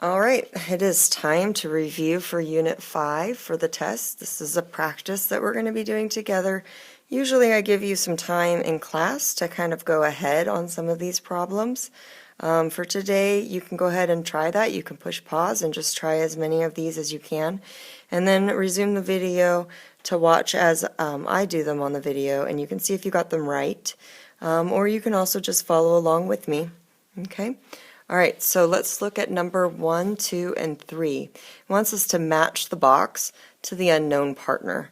All right, it is time to review for Unit 5 for the test. This is a practice that we're going to be doing together. Usually I give you some time in class to kind of go ahead on some of these problems. For today, you can go ahead and try that. You can push pause and just try as many of these as you can, and then resume the video to watch as I do them on the video, and you can see if you got them right, or you can also just follow along with me. Okay? All right, so let's look at number 1, 2, and 3. It wants us to match the box to the unknown partner.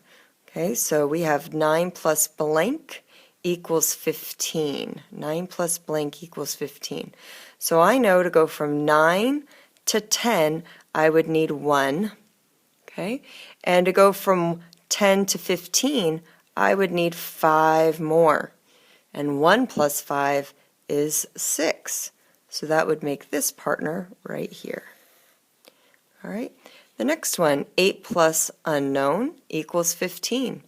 Okay, so we have 9 plus blank equals 15. 9 plus blank equals 15. So I know to go from 9 to 10, I would need 1. Okay, and to go from 10 to 15, I would need 5 more. And 1 plus 5 is 6. So that would make this partner right here. All right, the next one, 8 plus unknown equals 15.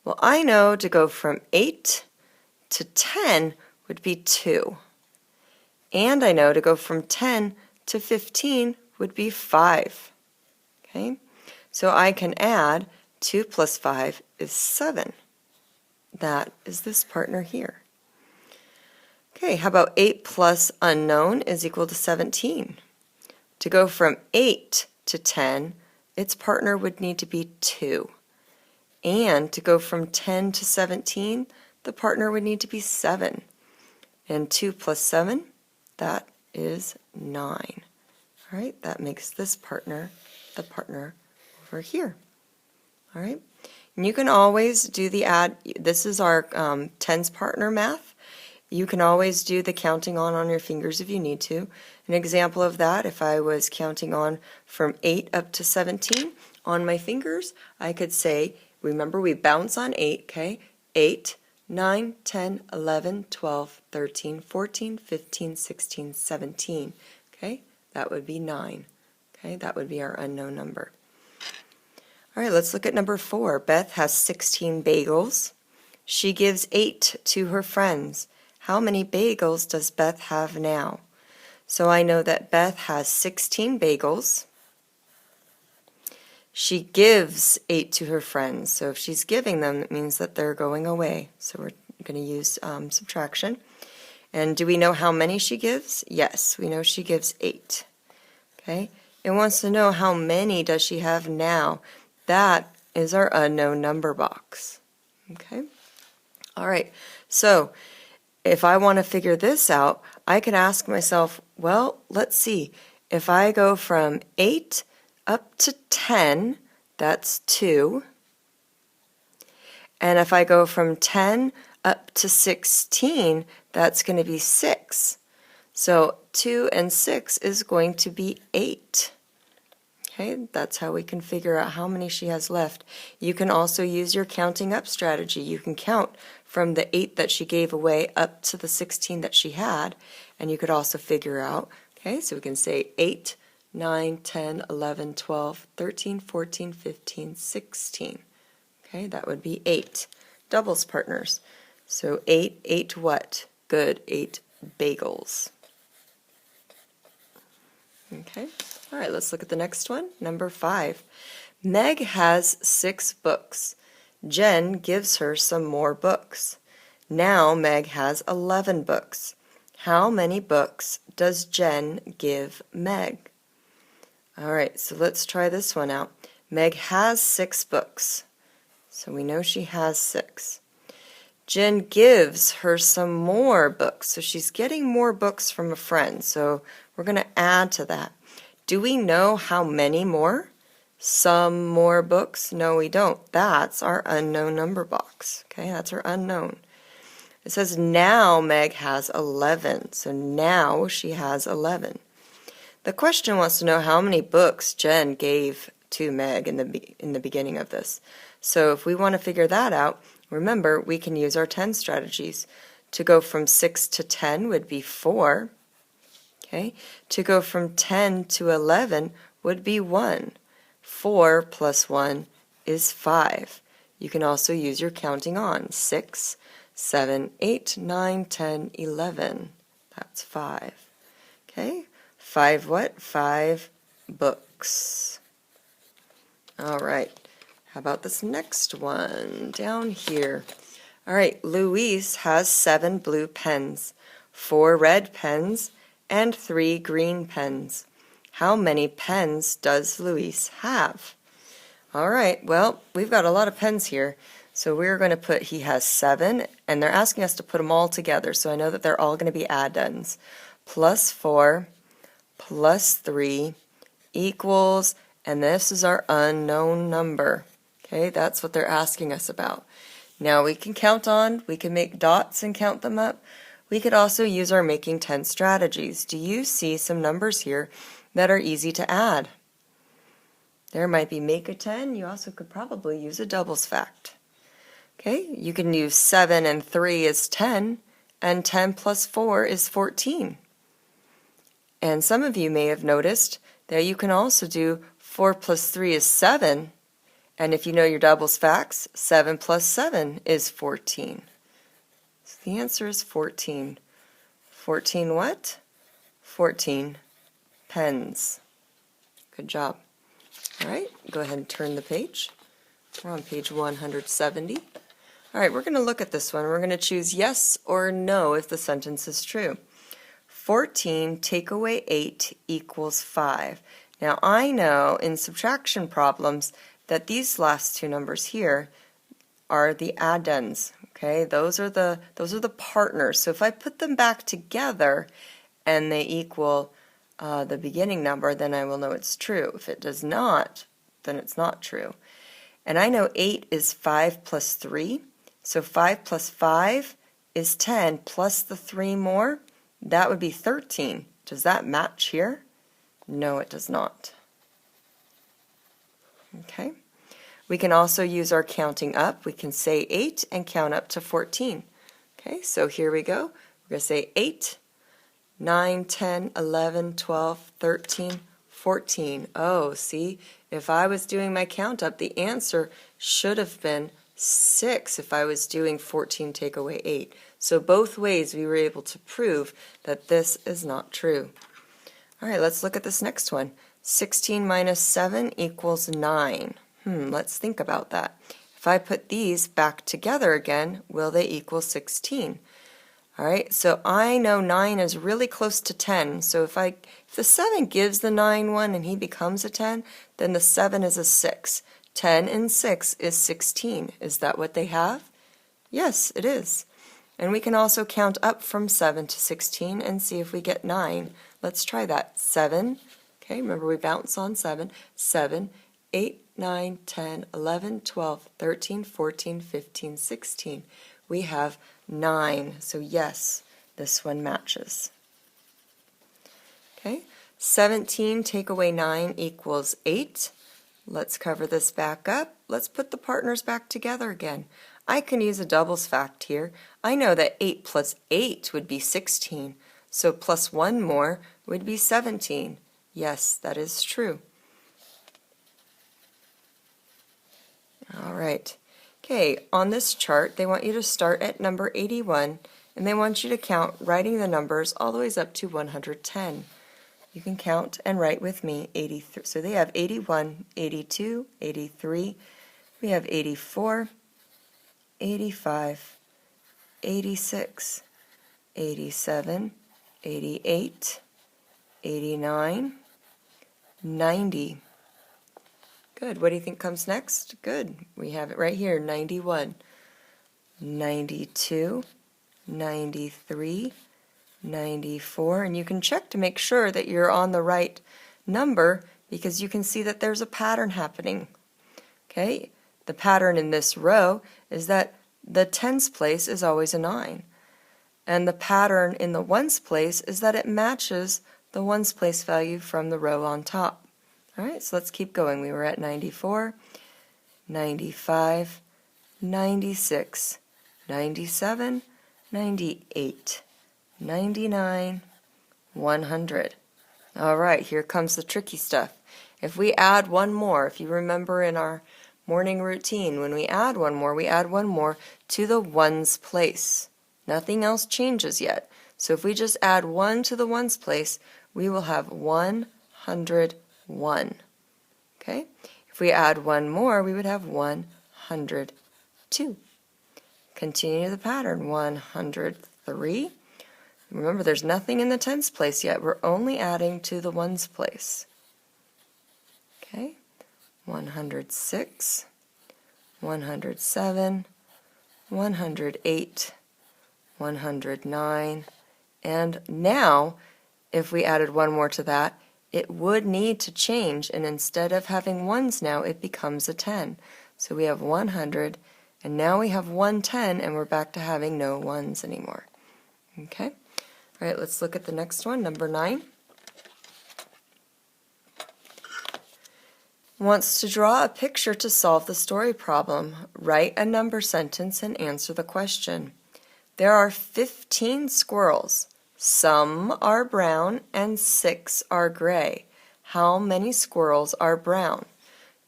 Well, I know to go from 8 to 10 would be 2. And I know to go from 10 to 15 would be 5. Okay, so I can add 2 plus 5 is 7. That is this partner here. Okay, how about 8 plus unknown is equal to 17? To go from 8 to 10, its partner would need to be 2. And to go from 10 to 17, the partner would need to be 7. And 2 plus 7, that is 9. All right, that makes this partner the partner over here. All right, and you can always do the add. This is our tens partner math. You can always do the counting on your fingers if you need to. An example of that, if I was counting on from 8 up to 17 on my fingers, I could say, remember we bounce on 8, okay? 8, 9, 10, 11, 12, 13, 14, 15, 16, 17. Okay, that would be 9. Okay, that would be our unknown number. All right, let's look at number 4. Beth has 16 bagels. She gives 8 to her friends. How many bagels does Beth have now? So I know that Beth has 16 bagels. She gives 8 to her friends. So if she's giving them, it means that they're going away. So we're going to use subtraction. And do we know how many she gives? Yes, we know she gives 8. Okay. It wants to know how many does she have now. That is our unknown number box. Okay. All right. So if I want to figure this out, I can ask myself, well, let's see. If I go from 8 up to 10, that's 2. And if I go from 10 up to 16, that's going to be 6. So 2 and 6 is going to be 8. Okay, that's how we can figure out how many she has left. You can also use your counting up strategy. You can count from the 8 that she gave away up to the 16 that she had, and you could also figure out, okay, so we can say 8, 9, 10, 11, 12, 13, 14, 15, 16. Okay, that would be 8. Doubles partners. So 8, 8 what? Good, 8 bagels. Okay, all right, let's look at the next one. Number 5. Meg has 6 books. Jen gives her some more books. Now Meg has 11 books. How many books does Jen give Meg? All right, so let's try this one out. Meg has 6 books, so we know she has 6. Jen gives her some more books, so she's getting more books from a friend, so we're going to add to that. Do we know how many more? Some more books? No, we don't. That's our unknown number box. Okay, that's our unknown. It says now Meg has 11, so now she has 11. The question wants to know how many books Jen gave to Meg in the beginning of this. So if we want to figure that out, remember we can use our 10 strategies. To go from 6 to 10 would be 4. Okay, to go from 10 to 11 would be 1. 4 plus 1 is 5. You can also use your counting on. 6, 7, 8, 9, 10, 11. That's 5. Okay, 5 what? 5 books. All right. How about this next one down here? All right, Luis has 7 blue pens, 4 red pens, and 3 green pens. How many pens does Luis have? All right, well, we've got a lot of pens here, so we're going to put he has 7, and they're asking us to put them all together, so I know that they're all going to be add-ins. Plus 4 plus 3 equals, and this is our unknown number. Okay, that's what they're asking us about. Now we can count on, we can make dots and count them up. We could also use our making 10 strategies. Do you see some numbers here that are easy to add? There might be make a 10. You also could probably use a doubles fact. Okay, you can use 7 and 3 is 10, and 10 plus 4 is 14. And some of you may have noticed that you can also do 4 plus 3 is 7, and if you know your doubles facts, 7 plus 7 is 14. So the answer is 14. 14 what? 14 pens. Good job. All right, go ahead and turn the page. We're on page 170. All right, we're going to look at this one. We're going to choose yes or no if the sentence is true. 14 take away 8 equals 5. Now I know in subtraction problems that these last two numbers here are the addends. Okay, those are the partners. So if I put them back together and they equal the beginning number, then I will know it's true. If it does not, then it's not true. And I know 8 is 5 plus 3. So 5 plus 5 is 10 plus the 3 more. That would be 13. Does that match here? No, it does not. Okay. We can also use our counting up. We can say 8 and count up to 14. Okay, so here we go. We're going to say 8, 9, 10, 11, 12, 13, 14. Oh, see, if I was doing my count up, the answer should have been 6 if I was doing 14 take away 8. So both ways we were able to prove that this is not true. All right, let's look at this next one. 16 minus 7 equals 9. Let's think about that. If I put these back together again, will they equal 16? All right, so I know 9 is really close to 10. So if the 7 gives the 9 one and he becomes a 10, then the 7 is a 6. 10 and 6 is 16. Is that what they have? Yes, it is. And we can also count up from 7 to 16 and see if we get 9. Let's try that. 7, okay, remember we bounce on 7. 7, 8, 9, 10, 11, 12, 13, 14, 15, 16. We have 9. So yes, this one matches. Okay, 17 take away 9 equals 8. Let's cover this back up. Let's put the partners back together again. I can use a doubles fact here. I know that 8 plus 8 would be 16, so plus 1 more would be 17. Yes, that is true. All right. Okay, on this chart, they want you to start at number 81, and they want you to count writing the numbers all the way up to 110. You can count and write with me 83. So they have 81, 82, 83. We have 84, 85, 86, 87, 88, 89, 90. Good. What do you think comes next? Good. We have it right here, 91, 92, 93, 94, and you can check to make sure that you're on the right number because you can see that there's a pattern happening. Okay, the pattern in this row is that the tens place is always a 9, and the pattern in the ones place is that it matches the ones place value from the row on top. All right, so let's keep going. We were at 94, 95, 96, 97, 98, 99, 100. All right, here comes the tricky stuff. If we add one more, if you remember in our morning routine, when we add one more, we add one more to the ones place. Nothing else changes yet. So if we just add 1 to the ones place, we will have 101. Okay? If we add one more, we would have 102. Continue the pattern. 103. Remember, there's nothing in the tens place yet. We're only adding to the ones place. Okay? 106, 107, 108, 109, and now, if we added one more to that, it would need to change, and instead of having ones now, it becomes a 10. So we have 100, and now we have 110, and we're back to having no ones anymore. Okay? All right, let's look at the next one, number 9. Wants to draw a picture to solve the story problem. Write a number sentence and answer the question. There are 15 squirrels. Some are brown and 6 are gray. How many squirrels are brown?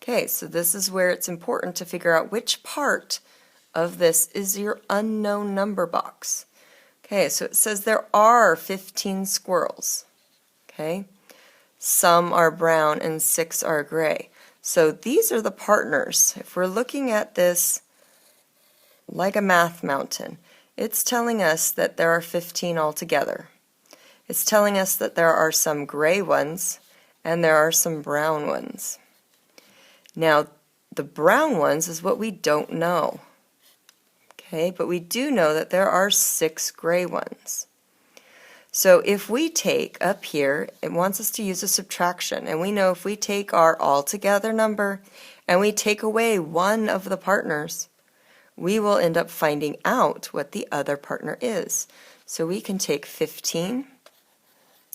Okay, so this is where it's important to figure out which part of this is your unknown number box. Okay, so it says there are 15 squirrels. Okay, some are brown and 6 are gray. So these are the partners. If we're looking at this like a math mountain, it's telling us that there are 15 altogether. It's telling us that there are some gray ones and there are some brown ones. Now, the brown ones is what we don't know. Okay, but we do know that there are 6 gray ones. So if we take up here, it wants us to use a subtraction, and we know if we take our altogether number and we take away one of the partners, we will end up finding out what the other partner is. So we can take 15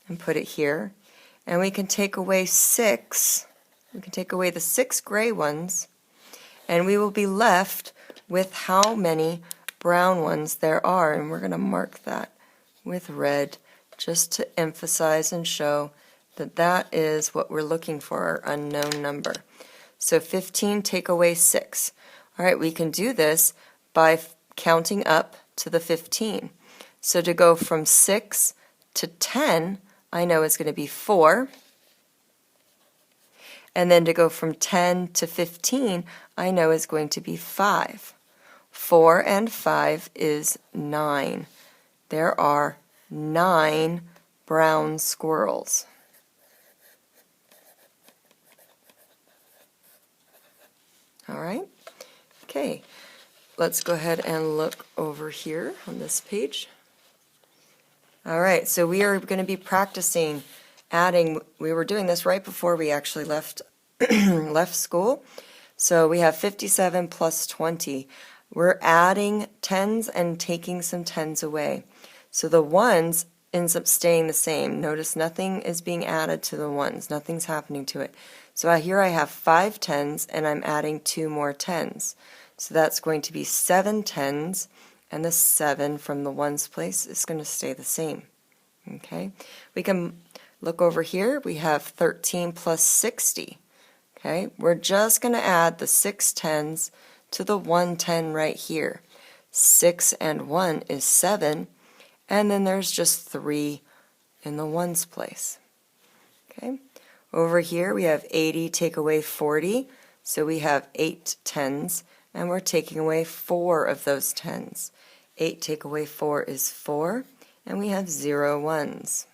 and put it here, and we can take away 6. We can take away the 6 gray ones, and we will be left with how many brown ones there are, and we're going to mark that with red just to emphasize and show that that is what we're looking for, our unknown number. So 15 take away 6. All right, we can do this by counting up to the 15. So to go from 6 to 10, I know it's going to be 4. And then to go from 10 to 15, I know is going to be 5. 4 and 5 is 9. There are 9 brown squirrels. All right. Okay. Let's go ahead and look over here on this page. All right. So we are going to be practicing adding. We were doing this right before we actually left school. So we have 57 plus 20. We're adding tens and taking some tens away. So the ones ends up staying the same. Notice nothing is being added to the ones. Nothing's happening to it. So here I have 5 tens and I'm adding 2 more tens. So that's going to be 7 tens, and the 7 from the ones place is going to stay the same. Okay, we can look over here. We have 13 plus 60. Okay, we're just going to add the 6 tens to the 1 10 right here. 6 and 1 is 7, and then there's just 3 in the ones place. Okay, over here we have 80 take away 40, so we have 8 tens, and we're taking away 4 of those tens. 8 take away 4 is 4, and we have 0 ones.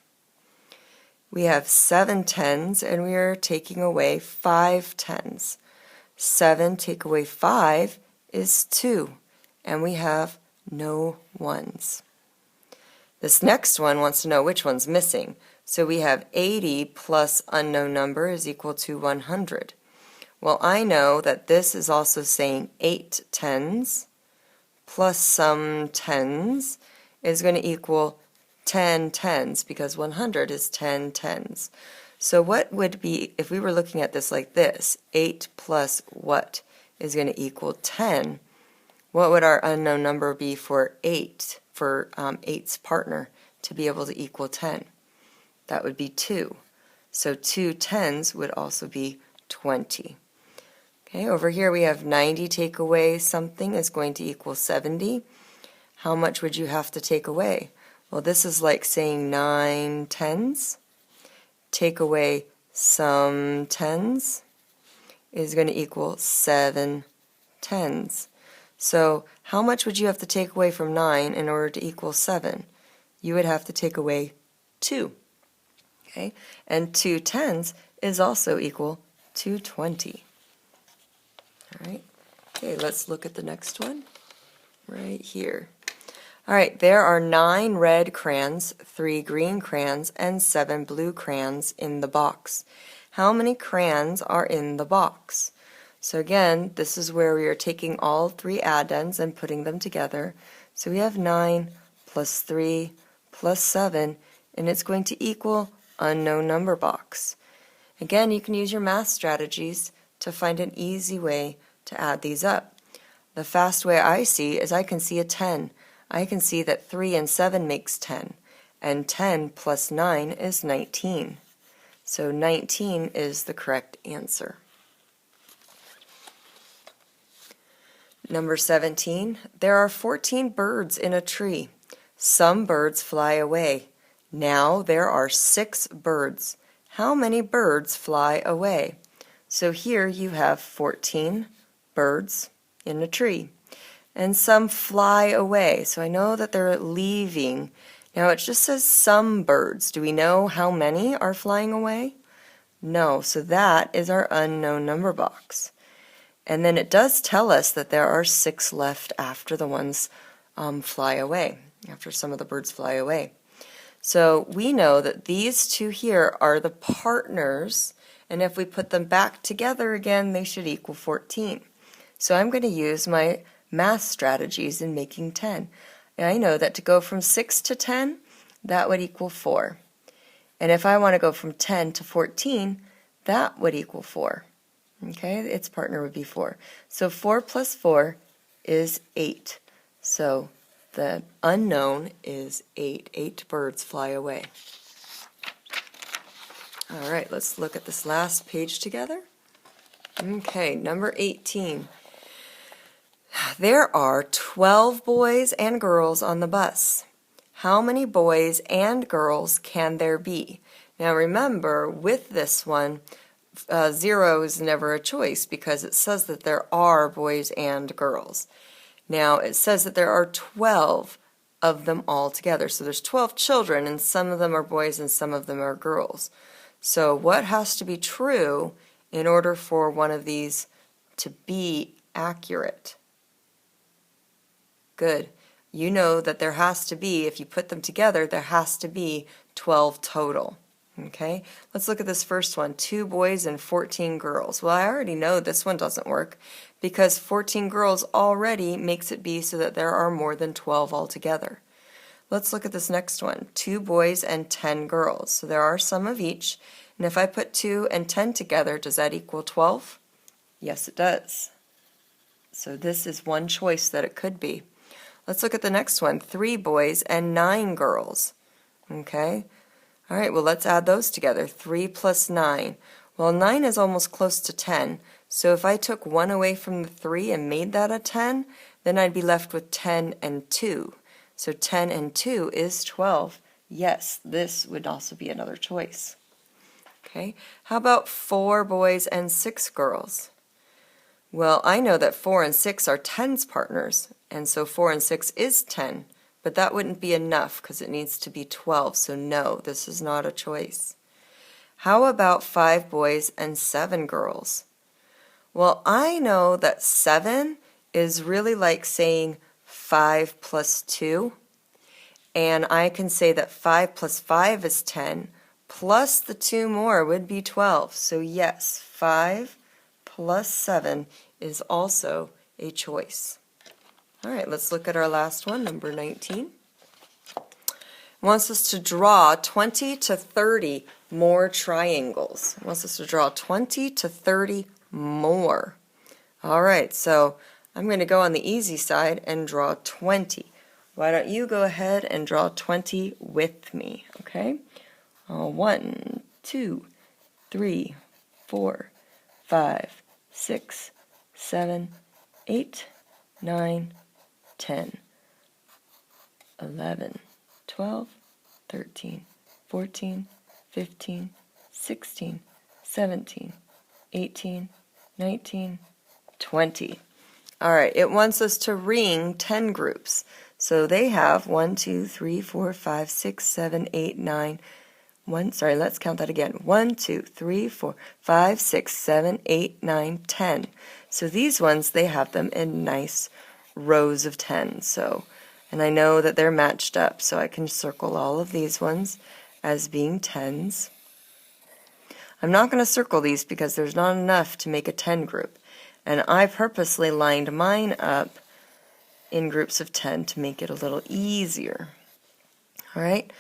We have 7 tens, and we are taking away 5 tens. 7 take away 5 is 2, and we have no ones. This next one wants to know which one's missing. So we have 80 plus unknown number is equal to 100. Well, I know that this is also saying 8 tens plus some tens is going to equal 10 tens, because 100 is 10 tens. So what would be, if we were looking at this like this, 8 plus what is going to equal 10, what would our unknown number be for 8, for 8's partner to be able to equal 10? That would be 2. So 2 tens would also be 20. Okay, over here we have 90 take away something is going to equal 70. How much would you have to take away? Well, this is like saying 9 tens. take away some tens is going to equal 7 tens. So how much would you have to take away from 9 in order to equal 7? You would have to take away 2. Okay? And 2 tens is also equal to 20. All right. Okay, let's look at the next one right here. All right, there are 9 red crayons, 3 green crayons, and 7 blue crayons in the box. How many crayons are in the box? So again, this is where we are taking all 3 addends and putting them together. So we have 9 plus 3 plus 7, and it's going to equal unknown number box. Again, you can use your math strategies to find an easy way to add these up. The fast way I see is I can see a 10. I can see that 3 and 7 makes 10, and 10 plus 9 is 19. So 19 is the correct answer. Number 17, there are 14 birds in a tree. Some birds fly away. Now there are 6 birds. How many birds fly away? So here you have 14 birds in a tree. And some fly away. So I know that they're leaving. Now it just says some birds. Do we know how many are flying away? No, so that is our unknown number box. And then it does tell us that there are 6 left after the ones fly away, after some of the birds fly away. So we know that these 2 here are the partners, and if we put them back together again, they should equal 14. So I'm going to use my math strategies in making 10. And I know that to go from 6 to 10, that would equal 4. And if I want to go from 10 to 14, that would equal 4. Okay, its partner would be 4. So 4 plus 4 is 8. So the unknown is 8. 8 birds fly away. All right, let's look at this last page together. Okay, number 18. There are 12 boys and girls on the bus. How many boys and girls can there be? Now remember, with this one, 0 is never a choice because it says that there are boys and girls. Now it says that there are 12 of them all together. So there's 12 children, and some of them are boys and some of them are girls. So what has to be true in order for one of these to be accurate? Good. You know that there has to be, if you put them together, there has to be 12 total. Okay, let's look at this first one, 2 boys and 14 girls. Well, I already know this one doesn't work because 14 girls already makes it be so that there are more than 12 altogether. Let's look at this next one, 2 boys and 10 girls. So there are some of each, and if I put 2 and 10 together, does that equal 12? Yes, it does. So this is one choice that it could be. Let's look at the next one, 3 boys and 9 girls. Okay. All right, well, let's add those together. 3 plus 9. Well, 9 is almost close to 10. So if I took 1 away from the 3 and made that a 10, then I'd be left with 10 and 2. So 10 and 2 is 12. Yes, this would also be another choice. Okay, how about 4 boys and 6 girls? Well, I know that 4 and 6 are 10's partners, and so 4 and 6 is 10. But that wouldn't be enough because it needs to be 12, so no, this is not a choice. How about 5 boys and 7 girls? Well, I know that 7 is really like saying 5 plus 2, and I can say that 5 plus 5 is 10, plus the 2 more would be 12. So yes, 5 plus 7 is also a choice. All right, let's look at our last one, number 19. It wants us to draw 20 to 30 more triangles. It wants us to draw 20 to 30 more. All right, so I'm going to go on the easy side and draw 20. Why don't you go ahead and draw 20 with me, okay? 1, 2, 3, 4, 5, 6, 7, 8, 9, 10, 11, 12, 13, 14, 15, 16, 17, 18, 19, 20. All right, it wants us to ring 10 groups. So they have 1, 2, 3, 4, 5, 6, 7, 8, 9. Let's count that again. 1, 2, 3, 4, 5, 6, 7, 8, 9, 10. So these ones, they have them in nice rows of 10. And I know that they're matched up, so I can circle all of these ones as being 10s. I'm not going to circle these because there's not enough to make a 10 group. And I purposely lined mine up in groups of 10 to make it a little easier. All right,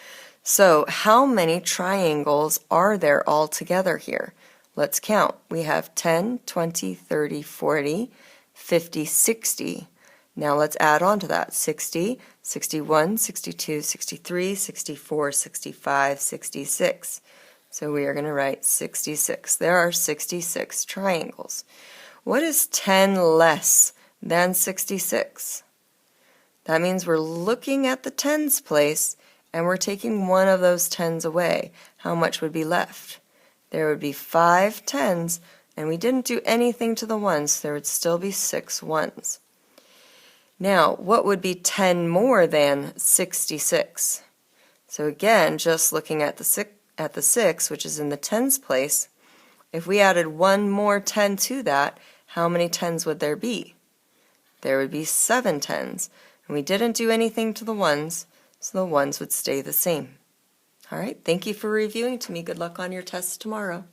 so how many triangles are there all together here? Let's count. We have 10, 20, 30, 40, 50, 60. Now let's add on to that. 60, 61, 62, 63, 64, 65, 66. So we are going to write 66. There are 66 triangles. What is 10 less than 66? That means we're looking at the tens place and we're taking one of those tens away. How much would be left? There would be 5 tens, and we didn't do anything to the ones, so there would still be 6 ones. Now, what would be 10 more than 66? So again, just looking at the 6, which is in the tens place, if we added one more 10 to that, how many tens would there be? There would be 7 tens. And we didn't do anything to the ones, so the ones would stay the same. All right, thank you for reviewing to me. Good luck on your tests tomorrow.